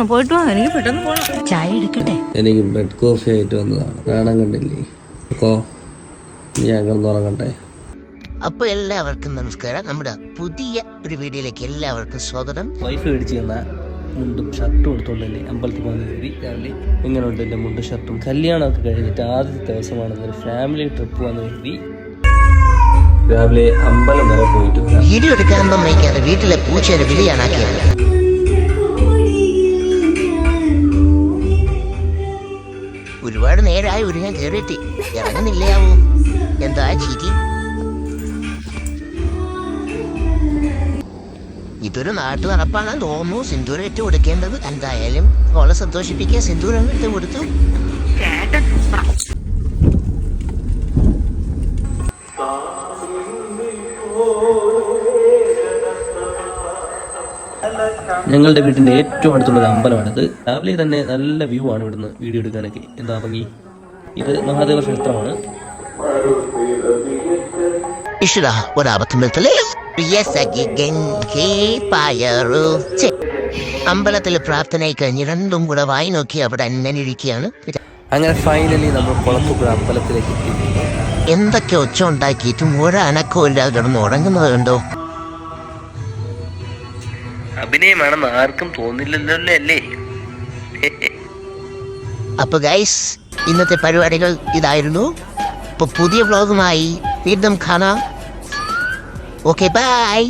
പോയിട്ട് വാ, എനിക്ക് പെട്ടെന്ന് പോകണം. ചായ എടുക്കട്ടെ? എനിക്ക് ബെഡ് കോഫി ആയിട്ട് വന്നതാണ്. കാണാൻ കണ്ടില്ലേ? ഞാൻ കിടന്നുറങ്ങട്ടെ. അപ്പോൾ എല്ലാവർക്കും നമസ്കാരം. നമ്മുടെ പുതിയ ഒരു വീഡിയോയിലേക്ക് എല്ലാവർക്കും സ്വാഗതം. വൈഫ് മേടിച്ച് തന്ന മുണ്ടും ഷർട്ടും എടുത്തോണ്ടല്ലേ അമ്പലത്തിൽ പോകുന്ന കരുതി രാവിലെ. എങ്ങനെയുണ്ട് എൻ്റെ മുണ്ടും ഷർട്ടും? കല്യാണമൊക്കെ കഴിഞ്ഞിട്ട് ആദ്യത്തെ ദിവസമാണ് ഒരു ഫാമിലി ട്രിപ്പ് വന്ന് കരുതി രാവിലെ അമ്പലം വരെ പോയിട്ട് വീഡിയോ എടുക്കാനൊന്നും വയ്ക്കാതെ വീട്ടിലെ പൂച്ചയുടെ വിളിയാണാക്കിയത്. ഒരുപാട് നേരമായി ഒരുങ്ങാൻ കയറിയിട്ട് ഇറങ്ങുന്നില്ലയാവോ? എന്താ ചിരി? ഇതൊരു നാട്ടു നടപ്പാണെന്ന് തോന്നുന്നു. സിന്ദൂരം ഇട്ട് കൊടുക്കേണ്ടത്. എന്തായാലും അവളെ സന്തോഷിപ്പിക്കാൻ സിന്ദൂരം ഇട്ട് കൊടുത്തു. ഞങ്ങളുടെ വീടിന്റെ ഏറ്റവും അടുത്തുള്ള ഒരു അമ്പലമാണിത്. രാവിലെ തന്നെ നല്ല വ്യൂ ആണ് ഇവിടുന്ന് വീഡിയോ എടുക്കാനൊക്കെ. എന്താ ഭംഗി! ഇത് മഹാദേവ ക്ഷേത്രമാണ്. അമ്പലത്തിൽ പ്രാർത്ഥന കഴിഞ്ഞ് രണ്ടും കൂടെ വായി നോക്കി അവിടെ അങ്ങനെ ഇരിക്കുകയാണ്. അങ്ങനെ ഫൈനലി നമ്മൾ കുളത്തൂപ്പുഴ അമ്പലത്തിലേക്ക് എത്തി. എന്തൊക്കെ ഒച്ച ഉണ്ടാക്കിയിട്ടും ഒരനക്കവും ഇല്ലാതെ കിടന്ന് ഉറങ്ങുന്നത് കണ്ടോ? അഭിനയമാണെന്ന് ആർക്കും തോന്നില്ലല്ലോ അല്ലേ? അപ്പൊ ഗൈസ്, ഇന്നത്തെ പരിപാടികൾ ഇതായിരുന്നു. ഇപ്പൊ പുതിയ വ്ലോഗുമായി വീണ്ടും കാണാം. Okay, by.